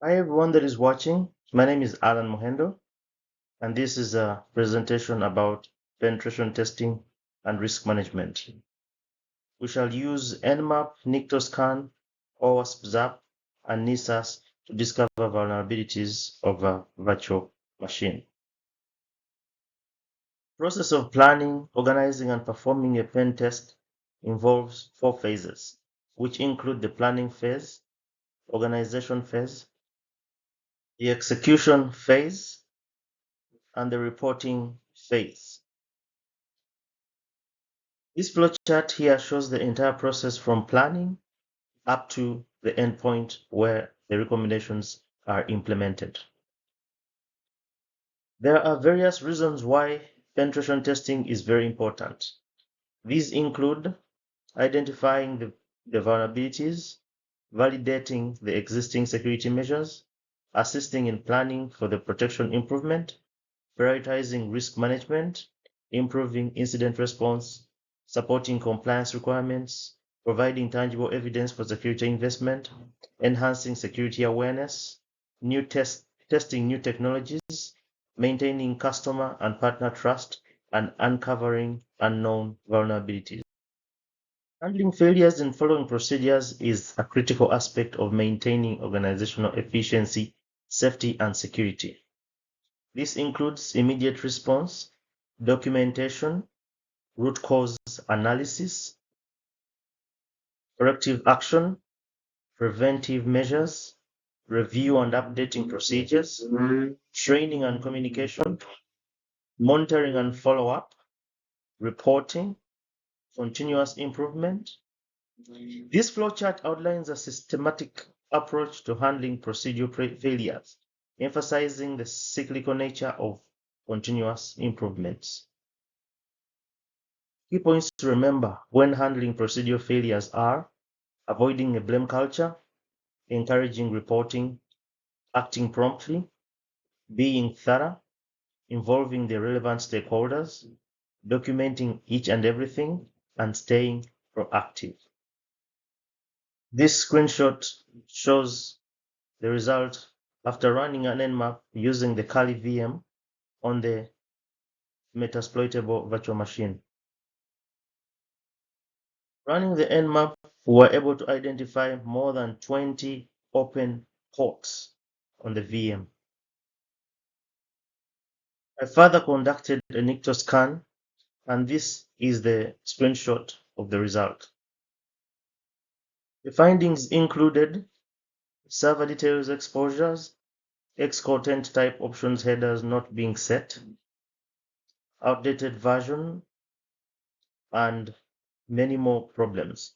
Hi everyone that is watching. My name is Alan Mohendo, and this is a presentation about penetration testing and risk management. We shall use NMAP, Nikto scan, OWASP ZAP, and Nessus to discover vulnerabilities of a virtual machine. Process of planning, organizing, and performing a pen test involves 4 phases, which include the planning phase, organization phase, the execution phase, and the reporting phase. This flowchart here shows the entire process from planning up to the endpoint where the recommendations are implemented. There are various reasons why penetration testing is very important. These include identifying the vulnerabilities, validating the existing security measures, assisting in planning for the protection improvement, prioritizing risk management, improving incident response, supporting compliance requirements, providing tangible evidence for security investment, enhancing security awareness, testing new technologies, maintaining customer and partner trust, and uncovering unknown vulnerabilities. Handling failures and following procedures is a critical aspect of maintaining organizational efficiency, safety, and security. This includes immediate response, documentation, root cause analysis, corrective action, preventive measures, review and updating procedures, training and communication, monitoring and follow-up, reporting, continuous improvement. This flowchart outlines a systematic approach to handling procedure failures, emphasizing the cyclical nature of continuous improvements. Key points to remember when handling procedure failures are avoiding a blame culture, encouraging reporting, acting promptly, being thorough, involving the relevant stakeholders, documenting each and everything, and staying proactive. This screenshot shows the result after running an NMAP using the Kali VM on the Metasploitable virtual machine. Running the NMAP, we were able to identify more than 20 open ports on the VM. I further conducted a Nikto scan, and this is the screenshot of the result. The findings included server details exposures, X-content type options headers not being set, outdated version, and many more problems.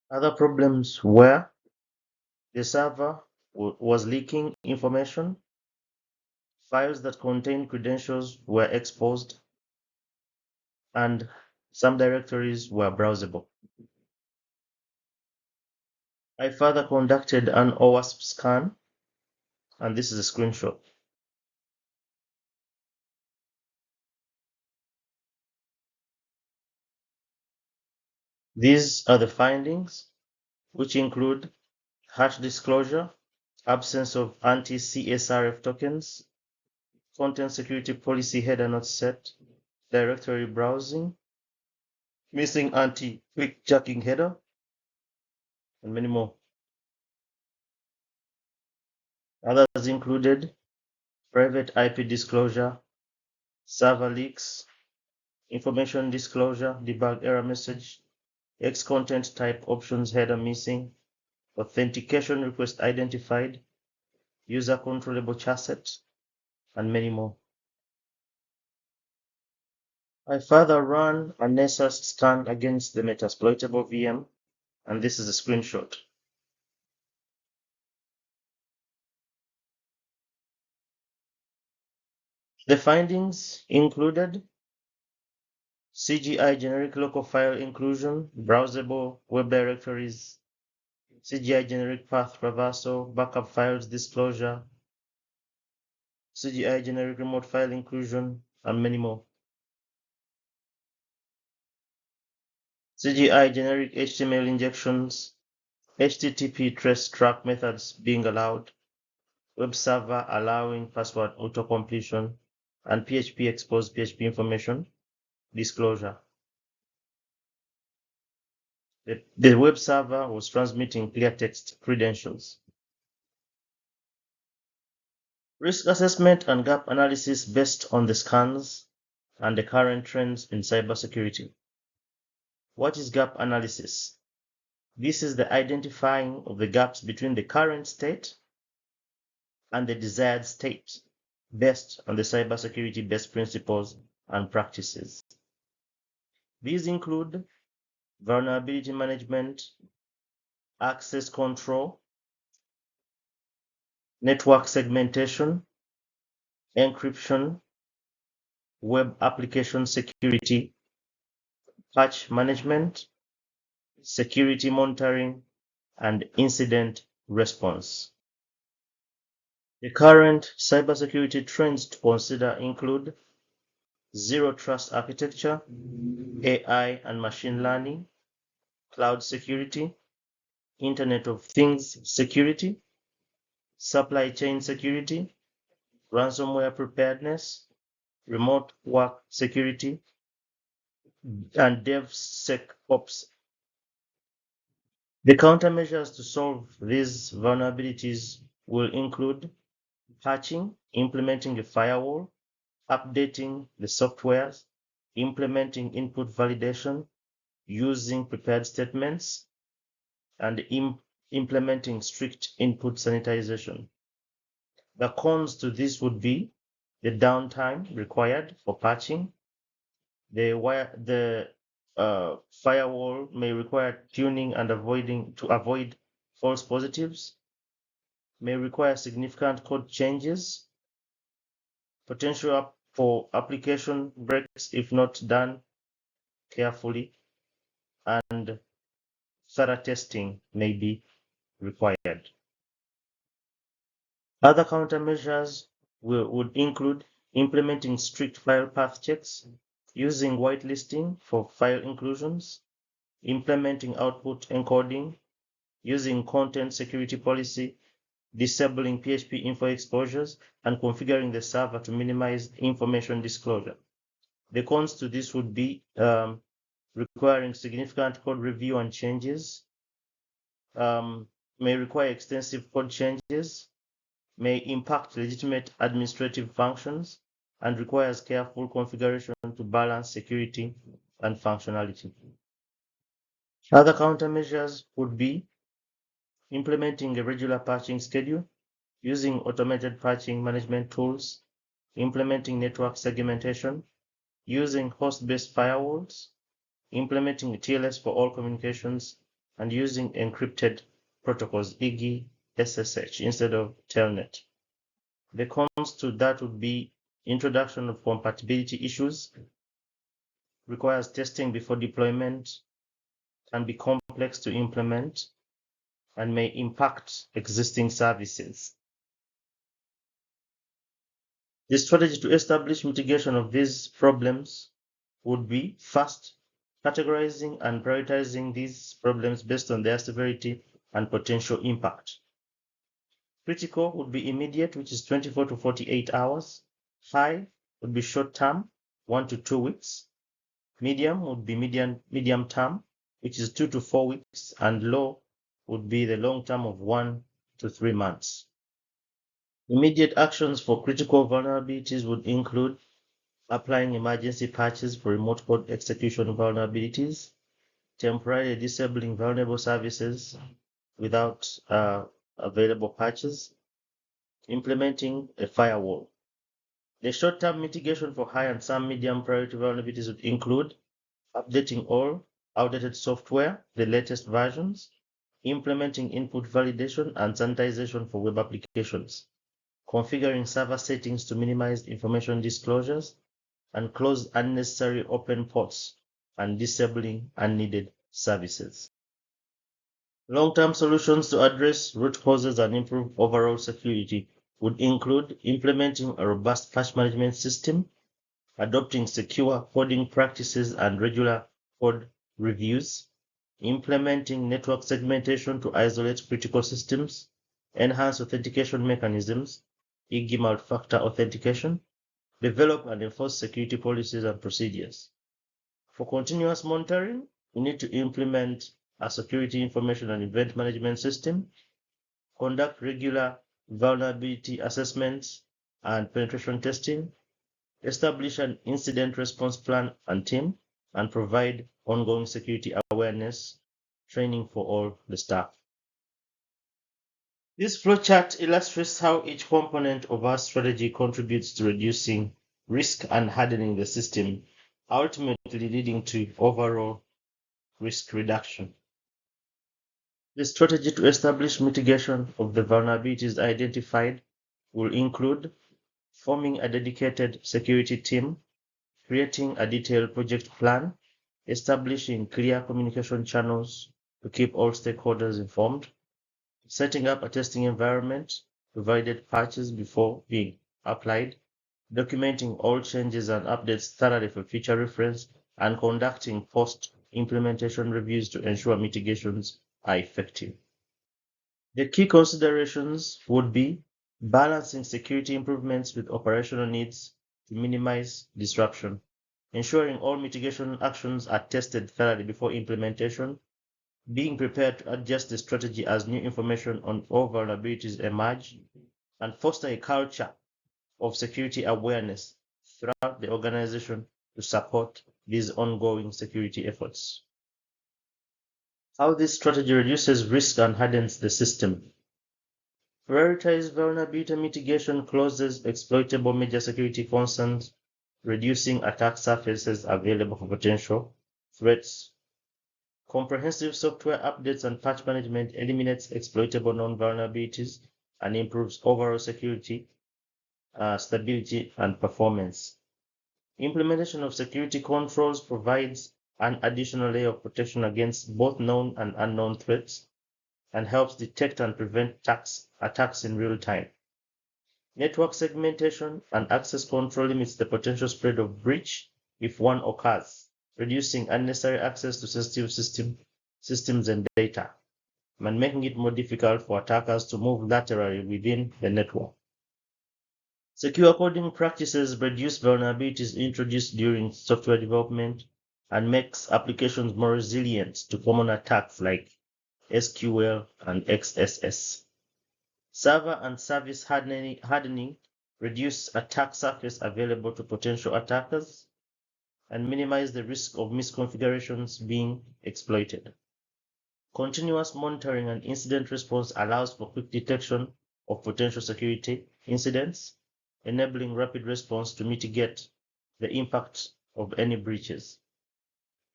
Other problems were the server was leaking information, files that contained credentials were exposed, and some directories were browsable. I further conducted an OWASP scan, and this is a screenshot. These are the findings, which include hash disclosure, absence of anti-CSRF tokens, content security policy header not set, directory browsing, missing anti-clickjacking header, and many more. Others included private IP disclosure, server leaks, information disclosure, debug error message, X-content type options header missing, authentication request identified, user controllable chassis, and many more. I further ran a Nessus scan against the Metasploitable VM, and this is a screenshot. The findings included CGI generic local file inclusion, browsable web directories, CGI generic path traversal, backup files disclosure, CGI generic remote file inclusion, and many more. CGI generic HTML injections, HTTP trace track methods being allowed, web server allowing password auto-completion, and PHP exposed PHP information disclosure. The web server was transmitting clear text credentials. Risk assessment and gap analysis based on the scans and the current trends in cybersecurity. What is gap analysis? This is the identifying of the gaps between the current state and the desired state based on the cybersecurity best principles and practices. These include vulnerability management, access control, network segmentation, encryption, web application security, patch management, security monitoring, and incident response. The current cybersecurity trends to consider include zero trust architecture, AI and machine learning, cloud security, Internet of Things security, supply chain security, ransomware preparedness, remote work security, and DevSecOps. The countermeasures to solve these vulnerabilities will include patching, implementing a firewall, updating the softwares, implementing input validation, using prepared statements, and implementing strict input sanitization. The cons to this would be the downtime required for patching. The firewall may require tuning and to avoid false positives, may require significant code changes, potential for application breaks if not done carefully, and thorough testing may be required. Other countermeasures would include implementing strict file path checks, using whitelisting for file inclusions, implementing output encoding, using content security policy, disabling PHP info exposures, and configuring the server to minimize information disclosure. The cons to this would be requiring significant code review and changes, may require extensive code changes, may impact legitimate administrative functions, and requires careful configuration to balance security and functionality. Other countermeasures would be implementing a regular patching schedule, using automated patching management tools, implementing network segmentation, using host-based firewalls, implementing TLS for all communications, and using encrypted protocols, e.g. SSH instead of Telnet. The cons to that would be introduction of compatibility issues, requires testing before deployment, can be complex to implement, and may impact existing services. The strategy to establish mitigation of these problems would be, first, categorizing and prioritizing these problems based on their severity and potential impact. Critical would be immediate, which is 24 to 48 hours. High would be short term, 1 to 2 weeks. Medium would be medium term, which is 2 to 4 weeks. And low would be the long term of 1 to 3 months. Immediate actions for critical vulnerabilities would include applying emergency patches for remote code execution vulnerabilities, temporarily disabling vulnerable services without available patches, implementing a firewall. The short-term mitigation for high and some medium priority vulnerabilities would include updating all outdated software, the latest versions, implementing input validation and sanitization for web applications, configuring server settings to minimize information disclosures, and close unnecessary open ports, and disabling unneeded services. Long-term solutions to address root causes and improve overall security would include implementing a robust patch management system, adopting secure coding practices and regular code reviews, implementing network segmentation to isolate critical systems, enhance authentication mechanisms, e.g. multi-factor authentication, develop and enforce security policies and procedures. For continuous monitoring, we need to implement a security information and event management system, conduct regular vulnerability assessments and penetration testing, establish an incident response plan and team, and provide ongoing security awareness training for all the staff. This flowchart illustrates how each component of our strategy contributes to reducing risk and hardening the system, ultimately leading to overall risk reduction. The strategy to establish mitigation of the vulnerabilities identified will include forming a dedicated security team, creating a detailed project plan, establishing clear communication channels to keep all stakeholders informed, setting up a testing environment, provided patches before being applied, documenting all changes and updates thoroughly for future reference, and conducting post-implementation reviews to ensure mitigations are effective. The key considerations would be balancing security improvements with operational needs to minimize disruption, ensuring all mitigation actions are tested thoroughly before implementation, being prepared to adjust the strategy as new information on all vulnerabilities emerge, and foster a culture of security awareness throughout the organization to support these ongoing security efforts. How this strategy reduces risk and hardens the system. Prioritize vulnerability mitigation clauses, exploitable major security concerns, reducing attack surfaces available for potential threats. Comprehensive software updates and patch management eliminates exploitable non-vulnerabilities and improves overall security, stability, and performance. Implementation of security controls provides an additional layer of protection against both known and unknown threats and helps detect and prevent attacks in real time. Network segmentation and access control limits the potential spread of breach if one occurs, reducing unnecessary access to sensitive systems and data, and making it more difficult for attackers to move laterally within the network. Secure coding practices reduce vulnerabilities introduced during software development and makes applications more resilient to common attacks like SQL and XSS. Server and service hardening reduce attack surface available to potential attackers and minimize the risk of misconfigurations being exploited. Continuous monitoring and incident response allows for quick detection of potential security incidents, enabling rapid response to mitigate the impact of any breaches.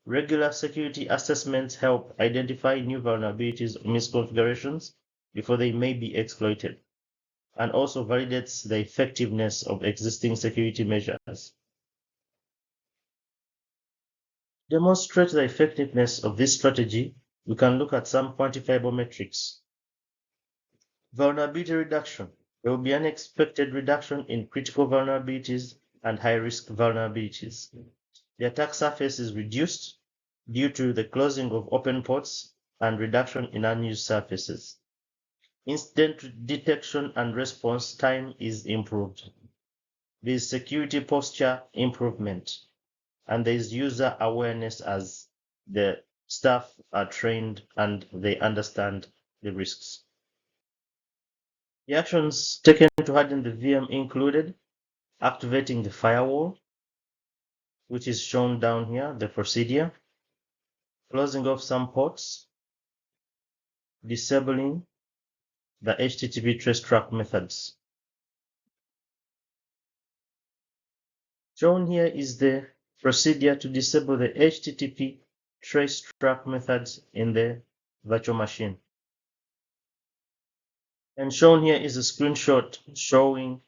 Regular security assessments help identify new vulnerabilities or misconfigurations before they may be exploited, and also validates the effectiveness of existing security measures. To demonstrate the effectiveness of this strategy, we can look at some quantifiable metrics. Vulnerability reduction. There will be an expected reduction in critical vulnerabilities and high-risk vulnerabilities. The attack surface is reduced due to the closing of open ports and reduction in unused surfaces. Incident detection and response time is improved. There is security posture improvement, and there is user awareness as the staff are trained and they understand the risks. The actions taken to harden the VM included activating the firewall, which is shown down here, the procedure, closing off some ports, disabling the HTTP tracetrack methods. Shown here is the procedure to disable the HTTP tracetrack methods in the virtual machine. And shown here is a screenshot showing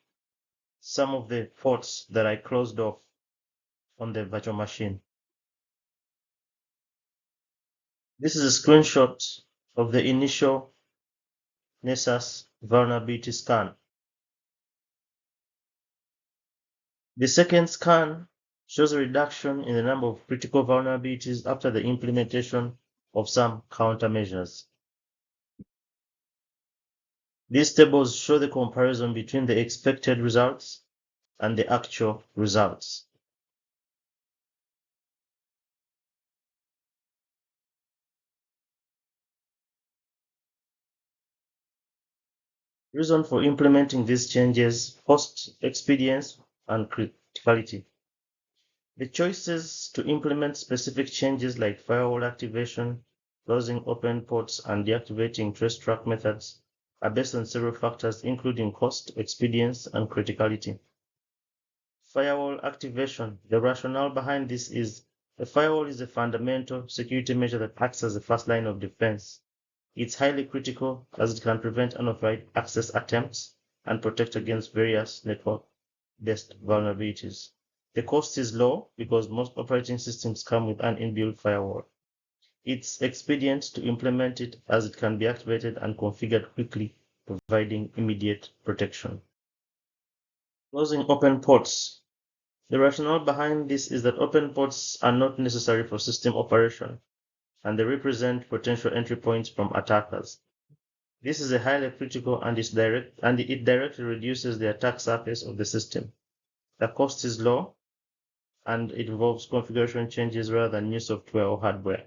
some of the ports that I closed off on the virtual machine. This is a screenshot of the initial Nessus vulnerability scan. The second scan shows a reduction in the number of critical vulnerabilities after the implementation of some countermeasures. These tables show the comparison between the expected results and the actual results. Reason for implementing these changes: cost, expedience, and criticality. The choices to implement specific changes like firewall activation, closing open ports, and deactivating trace track methods are based on several factors, including cost, expedience, and criticality. Firewall activation. The rationale behind this is a firewall is a fundamental security measure that acts as the first line of defense. It's highly critical as it can prevent unauthorized access attempts and protect against various network-based vulnerabilities. The cost is low because most operating systems come with an inbuilt firewall. It's expedient to implement it as it can be activated and configured quickly, providing immediate protection. Closing open ports. The rationale behind this is that open ports are not necessary for system operation, and they represent potential entry points from attackers. This is a highly critical and it directly reduces the attack surface of the system. The cost is low, and it involves configuration changes rather than new software or hardware.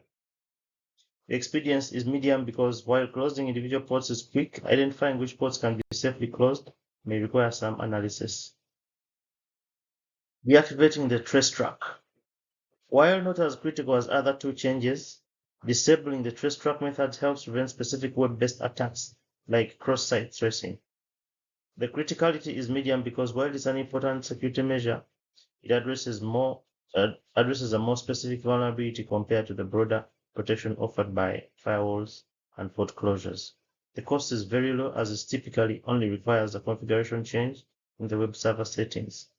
The expedience is medium because while closing individual ports is quick, identifying which ports can be safely closed may require some analysis. Deactivating the trace track. While not as critical as other two changes, disabling the trace track method helps prevent specific web-based attacks like cross-site tracing. The criticality is medium because while it's an important security measure, it addresses a more specific vulnerability compared to the broader protection offered by firewalls and port closures. The cost is very low as it typically only requires a configuration change in the web server settings.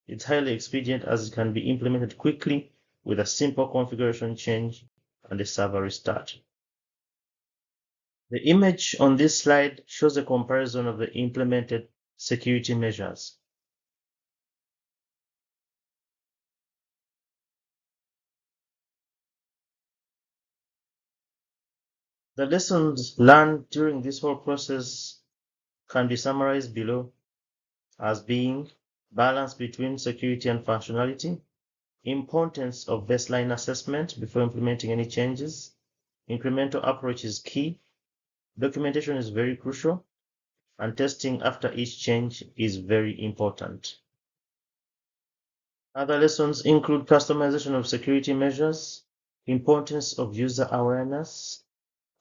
It's highly expedient as it can be implemented quickly with a simple configuration change and a server restart. The image on this slide shows a comparison of the implemented security measures. The lessons learned during this whole process can be summarized below as being balance between security and functionality, importance of baseline assessment before implementing any changes, incremental approach is key, documentation is very crucial, and testing after each change is very important. Other lessons include customization of security measures, importance of user awareness,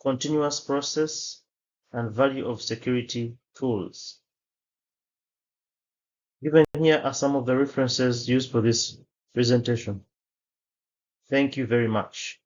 continuous process, and value of security tools. Given here are some of the references used for this presentation. Thank you very much.